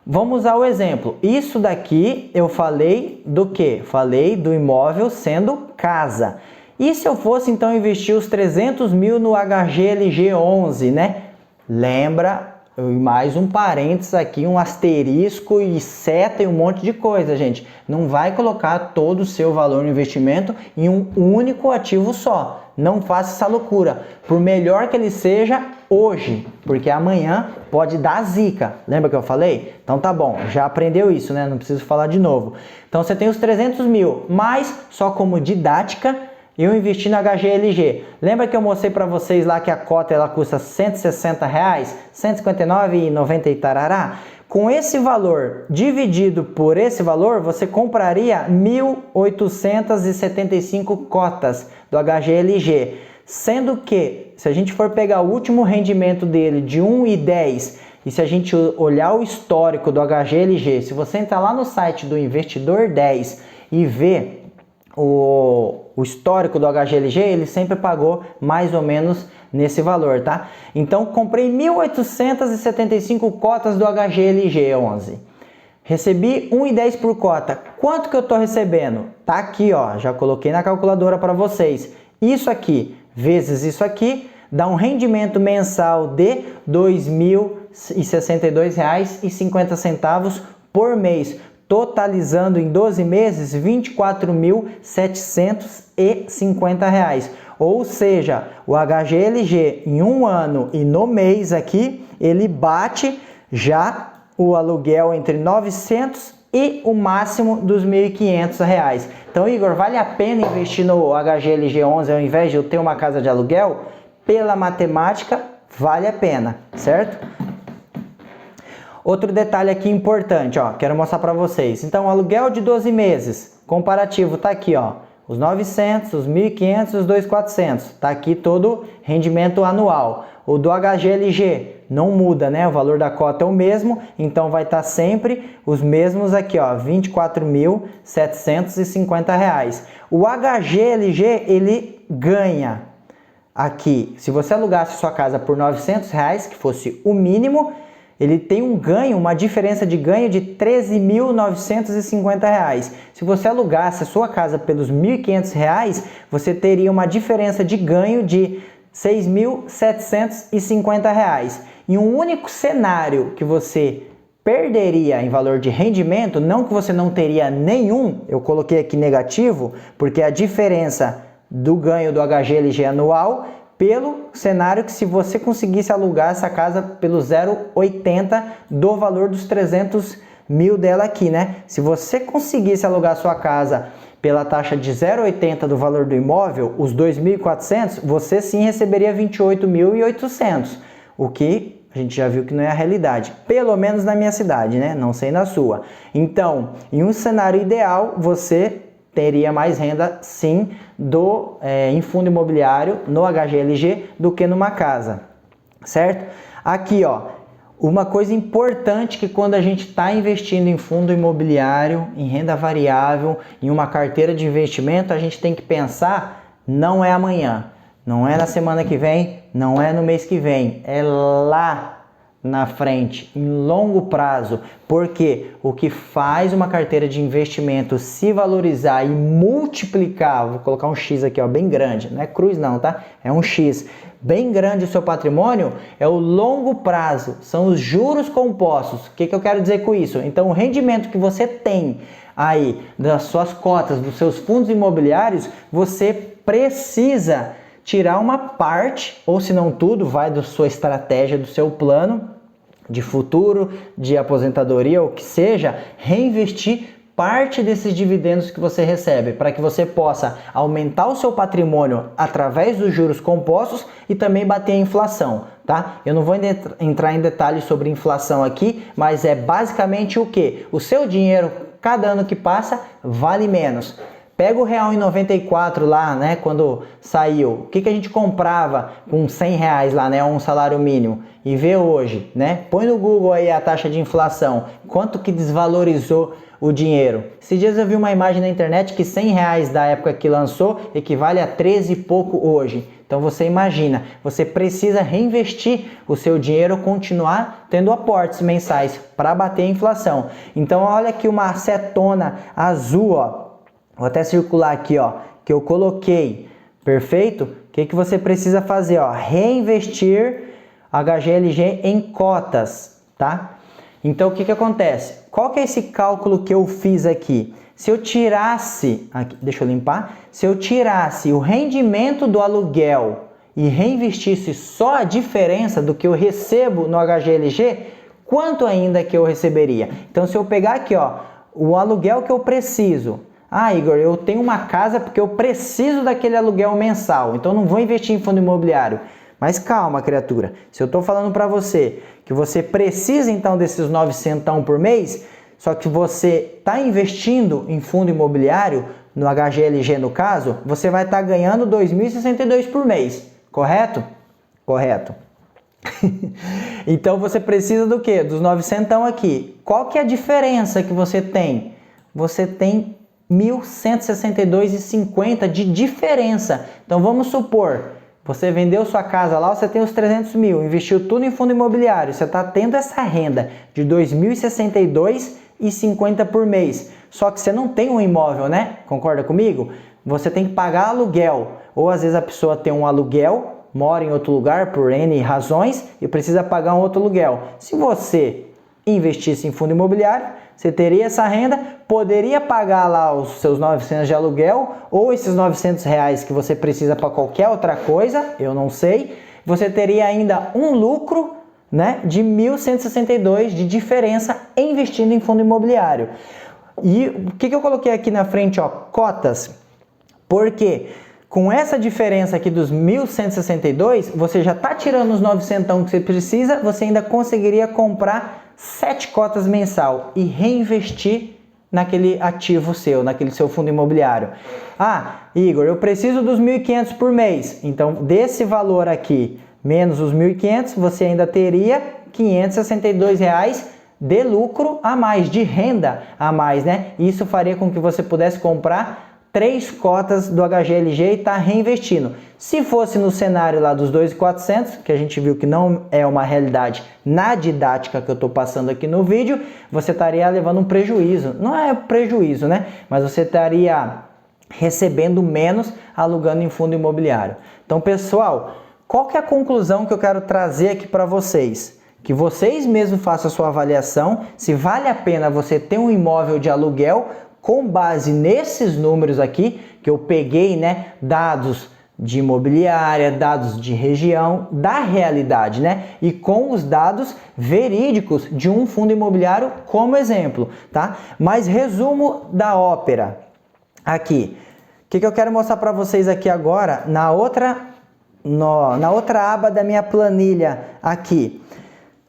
Vamos usar o exemplo. Isso daqui eu falei do quê? Falei do imóvel sendo casa. E se eu fosse então investir os 300 mil no HGLG 11, né? Lembra, mais um parênteses aqui, um asterisco e seta e um monte de coisa, gente. Não vai colocar todo o seu valor no investimento em um único ativo só. Não faça essa loucura, por melhor que ele seja hoje, porque amanhã pode dar zica. Lembra que eu falei? Então tá bom, já aprendeu isso, né? Não preciso falar de novo. Então você tem os 300 mil, mas só como didática, eu investi na HGLG. Lembra que eu mostrei para vocês lá que a cota ela custa R$160, R$159,90 e tarará? Com esse valor dividido por esse valor, você compraria 1.875 cotas do HGLG. Sendo que, se a gente for pegar o último rendimento dele de 1,10 e se a gente olhar o histórico do HGLG, se você entrar lá no site do Investidor 10 e ver o histórico do HGLG, ele sempre pagou mais ou menos nesse valor, tá? Então, comprei 1.875 cotas do HGLG 11. Recebi 1,10 por cota. Quanto que eu tô recebendo? Tá aqui, ó, já coloquei na calculadora para vocês. Isso aqui vezes isso aqui dá um rendimento mensal de R$ 2.062,50 por mês, totalizando em 12 meses R$ 24.750. Ou seja, o HGLG em um ano e no mês aqui, ele bate já o aluguel entre 900 e o máximo dos R$ 1.500. Então, Igor, vale a pena investir no HGLG 11 ao invés de eu ter uma casa de aluguel? Pela matemática, vale a pena, certo? Outro detalhe aqui importante, ó, quero mostrar para vocês. Então, aluguel de 12 meses, comparativo, tá aqui, ó, os 900, os 1.500 e os 2.400. Tá aqui todo rendimento anual. O do HGLG não muda, né? O valor da cota é o mesmo, então vai estar sempre os mesmos aqui, ó, R$ 24.750. O HGLG, ele ganha aqui, se você alugasse sua casa por R$ 900, que fosse o mínimo, ele tem um ganho, uma diferença de ganho de R$ 13.950. Se você alugasse a sua casa pelos R$ 1.500, você teria uma diferença de ganho de R$ 6.750. Em um único cenário que você perderia em valor de rendimento, não que você não teria nenhum, eu coloquei aqui negativo, porque a diferença do ganho do HGLG anual pelo cenário que se você conseguisse alugar essa casa pelo 0,80 do valor dos 300 mil dela aqui, né? Se você conseguisse alugar sua casa pela taxa de 0,80 do valor do imóvel, os 2.400, você sim receberia 28.800, o que a gente já viu que não é a realidade, pelo menos na minha cidade, né? Não sei na sua. Então, em um cenário ideal, você teria mais renda sim em fundo imobiliário no HGLG do que numa casa, certo? Aqui, ó, uma coisa importante que quando a gente está investindo em fundo imobiliário, em renda variável, em uma carteira de investimento, a gente tem que pensar, não é amanhã, não é na semana que vem, não é no mês que vem, é lá na frente, em longo prazo, porque o que faz uma carteira de investimento se valorizar e multiplicar, vou colocar um X aqui, ó, bem grande, não é cruz não, tá? É um X, bem grande o seu patrimônio, é o longo prazo, são os juros compostos. O que eu quero dizer com isso? Então, o rendimento que você tem aí das suas cotas, dos seus fundos imobiliários, você precisa tirar uma parte, ou se não tudo, vai da sua estratégia, do seu plano de futuro, de aposentadoria, ou que seja, reinvestir parte desses dividendos que você recebe, para que você possa aumentar o seu patrimônio através dos juros compostos e também bater a inflação, tá? Eu não vou entrar em detalhes sobre inflação aqui, mas é basicamente o que? O seu dinheiro, cada ano que passa, vale menos. Pega o real em 94 lá, né, quando saiu, o que a gente comprava com R$100 lá, né, um salário mínimo, e vê hoje, né, põe no Google aí a taxa de inflação, quanto que desvalorizou o dinheiro. Esses dias eu vi uma imagem na internet que R$100 da época que lançou equivale a 13 e pouco hoje. Então Então você imagina, você precisa reinvestir o seu dinheiro, continuar tendo aportes mensais para bater a inflação. Então olha aqui uma setona azul, ó. Vou até circular aqui, ó, que eu coloquei. Perfeito? O que você precisa fazer, ó? Reinvestir HGLG em cotas, tá? Então o que acontece? Qual que é esse cálculo que eu fiz aqui? Se eu tirasse, aqui, deixa eu limpar, se eu tirasse o rendimento do aluguel e reinvestisse só a diferença do que eu recebo no HGLG, quanto ainda que eu receberia? Então se eu pegar aqui, ó, o aluguel que eu preciso, Igor, eu tenho uma casa porque eu preciso daquele aluguel mensal, então não vou investir em fundo imobiliário. Mas calma, criatura, se eu estou falando para você que você precisa então desses 900 por mês, só que você está investindo em fundo imobiliário, no HGLG no caso, você vai estar ganhando 2.062 por mês, correto? Correto. Então você precisa do quê? Dos 900 aqui. Qual que é a diferença que você tem? Você tem 1.162,50 de diferença. Então vamos supor, você vendeu sua casa lá, você tem os 300 mil, investiu tudo em fundo imobiliário, você está tendo essa renda de 2.062,50 por mês. Só que você não tem um imóvel, né? Concorda comigo? Você tem que pagar aluguel. Ou às vezes a pessoa tem um aluguel, mora em outro lugar por N razões e precisa pagar um outro aluguel. Se você investisse em fundo imobiliário, você teria essa renda, poderia pagar lá os seus 900 de aluguel ou esses 900 reais que você precisa para qualquer outra coisa, eu não sei. Você teria ainda um lucro, né, de 1.162 de diferença investindo em fundo imobiliário. E o que eu coloquei aqui na frente, ó, cotas? Porque com essa diferença aqui dos 1.162, você já está tirando os 900 que você precisa, você ainda conseguiria comprar 7 cotas mensal e reinvestir naquele ativo seu, naquele seu fundo imobiliário. Igor, eu preciso dos 1.500 por mês. Então, desse valor aqui, menos os 1.500, você ainda teria R$ 562 de lucro a mais, de renda a mais, né? Isso faria com que você pudesse comprar 3 cotas do HGLG e estar reinvestindo. Se fosse no cenário lá dos 2.400, que a gente viu que não é uma realidade na didática que eu estou passando aqui no vídeo, você estaria levando um prejuízo. Não é prejuízo, né? Mas você estaria recebendo menos alugando em fundo imobiliário. Então, pessoal, qual que é a conclusão que eu quero trazer aqui para vocês? Que vocês mesmos façam a sua avaliação, se vale a pena você ter um imóvel de aluguel com base nesses números aqui, que eu peguei, né, dados de imobiliária, dados de região, da realidade, né, e com os dados verídicos de um fundo imobiliário como exemplo, tá? Mas resumo da ópera aqui. O que eu quero mostrar para vocês aqui agora, na outra aba da minha planilha aqui.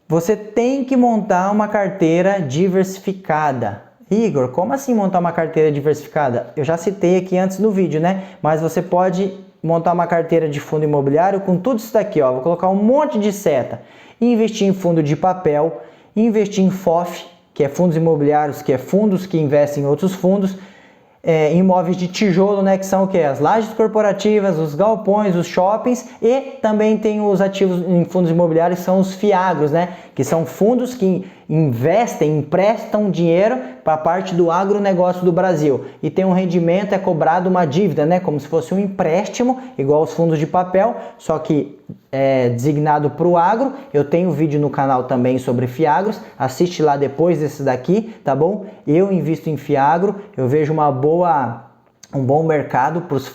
Você tem que montar uma carteira diversificada. Igor, como assim montar uma carteira diversificada? Eu já citei aqui antes no vídeo, né? Mas você pode montar uma carteira de fundo imobiliário com tudo isso daqui, ó. Vou colocar um monte de seta. Investir em fundo de papel, investir em FOF, que é fundos imobiliários, que é fundos que investem em outros fundos, imóveis de tijolo, né, que são o quê? As lajes corporativas, os galpões, os shoppings, e também tem os ativos em fundos imobiliários, que são os FIAGROS, né, que são fundos que investem, emprestam dinheiro para a parte do agronegócio do Brasil e tem um rendimento, é cobrado uma dívida, né, como se fosse um empréstimo, igual os fundos de papel, só que designado para o agro. Eu tenho vídeo no canal também sobre FIAGROS, assiste lá depois desse daqui, tá bom? Eu invisto em FIAGRO, eu vejo um bom mercado para os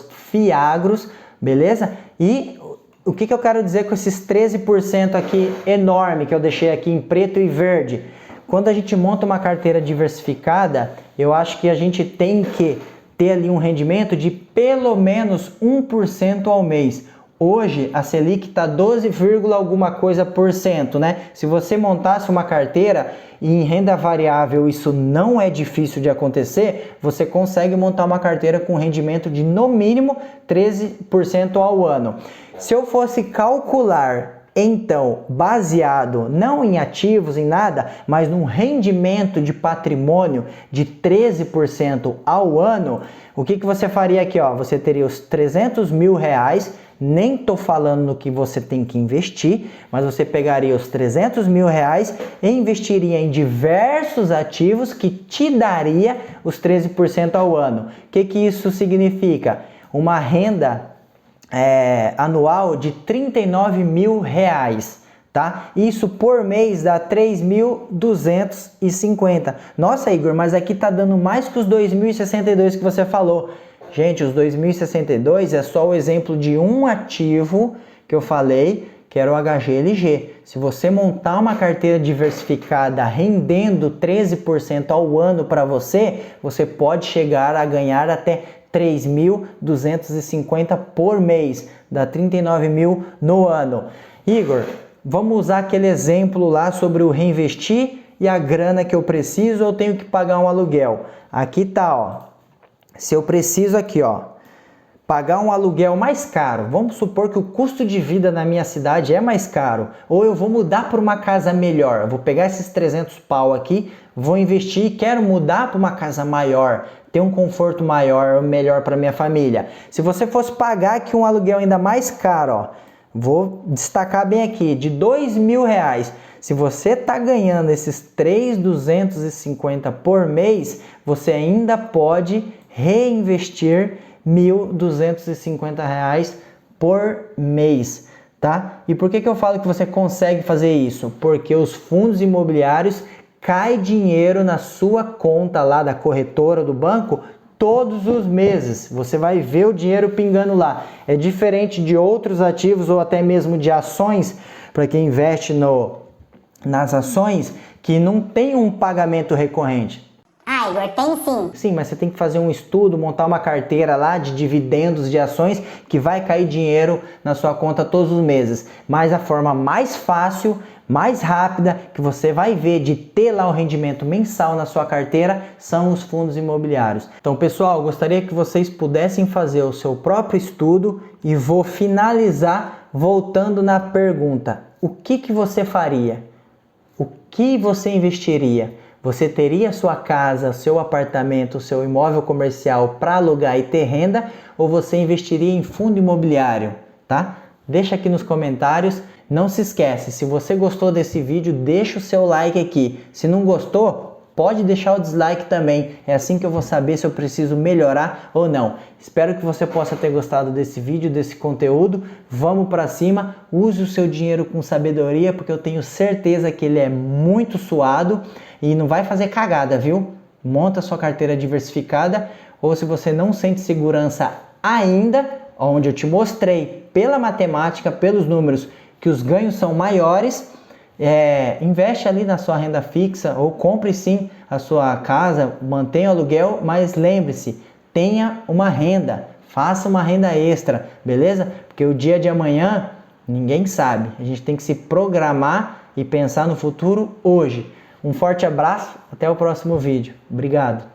FIAGROS, beleza? E o que eu quero dizer com esses 13% aqui enorme que eu deixei aqui em preto e verde? Quando a gente monta uma carteira diversificada, eu acho que a gente tem que ter ali um rendimento de pelo menos 1% ao mês. Hoje a Selic está 12, alguma coisa por cento, né? Se você montasse uma carteira e em renda variável isso não é difícil de acontecer, você consegue montar uma carteira com rendimento de no mínimo 13% ao ano. Se eu fosse calcular Então, baseado não em ativos, em nada, mas num rendimento de patrimônio de 13% ao ano, o que você faria aqui? Ó? Você teria os 300 mil reais, nem estou falando no que você tem que investir, mas você pegaria os 300 mil reais e investiria em diversos ativos que te daria os 13% ao ano. O que isso significa? Uma renda anual de 39 mil reais, tá? Isso por mês dá 3.250. Nossa, Igor, mas aqui tá dando mais que os 2.062 que você falou. Gente, os 2.062 é só o exemplo de um ativo que eu falei, que era o HGLG. Se você montar uma carteira diversificada rendendo 13% ao ano para você, você pode chegar a ganhar até 3.250 por mês, dá 39 mil no ano. Igor, vamos usar aquele exemplo lá sobre o reinvestir e a grana que eu preciso, eu tenho que pagar um aluguel. Aqui tá, ó. Se eu preciso aqui, ó, pagar um aluguel mais caro, vamos supor que o custo de vida na minha cidade é mais caro, ou eu vou mudar para uma casa melhor, eu vou pegar esses 300 pau aqui, vou investir e quero mudar para uma casa maior, ter um conforto maior, melhor para minha família. Se você fosse pagar aqui um aluguel ainda mais caro, ó, vou destacar bem aqui, de 2 mil reais, se você está ganhando esses 3.250 por mês, você ainda pode reinvestir 1.250 reais por mês, tá? E por que eu falo que você consegue fazer isso? Porque os fundos imobiliários cai dinheiro na sua conta lá da corretora do banco todos os meses. Você vai ver o dinheiro pingando lá. É diferente de outros ativos ou até mesmo de ações, para quem investe nas ações, que não tem um pagamento recorrente. Ah, Igor, tem sim. Sim, mas você tem que fazer um estudo, montar uma carteira lá de dividendos de ações que vai cair dinheiro na sua conta todos os meses. Mas a forma mais fácil, mais rápida, que você vai ver de ter lá o rendimento mensal na sua carteira, são os fundos imobiliários. Então, pessoal, gostaria que vocês pudessem fazer o seu próprio estudo e vou finalizar voltando na pergunta: o que você faria? O que você investiria? Você teria sua casa, seu apartamento, seu imóvel comercial para alugar e ter renda, ou você investiria em fundo imobiliário, tá? Deixa aqui nos comentários. Não se esquece, se você gostou desse vídeo, deixa o seu like aqui. Se não gostou, pode deixar o dislike também. É assim que eu vou saber se eu preciso melhorar ou não. Espero que você possa ter gostado desse vídeo, desse conteúdo. Vamos para cima, use o seu dinheiro com sabedoria, porque eu tenho certeza que ele é muito suado e não vai fazer cagada, viu? Monta sua carteira diversificada, ou se você não sente segurança ainda, onde eu te mostrei pela matemática, pelos números, que os ganhos são maiores, investe ali na sua renda fixa ou compre sim a sua casa, mantenha o aluguel, mas lembre-se, tenha uma renda, faça uma renda extra, beleza? Porque o dia de amanhã ninguém sabe, a gente tem que se programar e pensar no futuro hoje. Um forte abraço, até o próximo vídeo. Obrigado!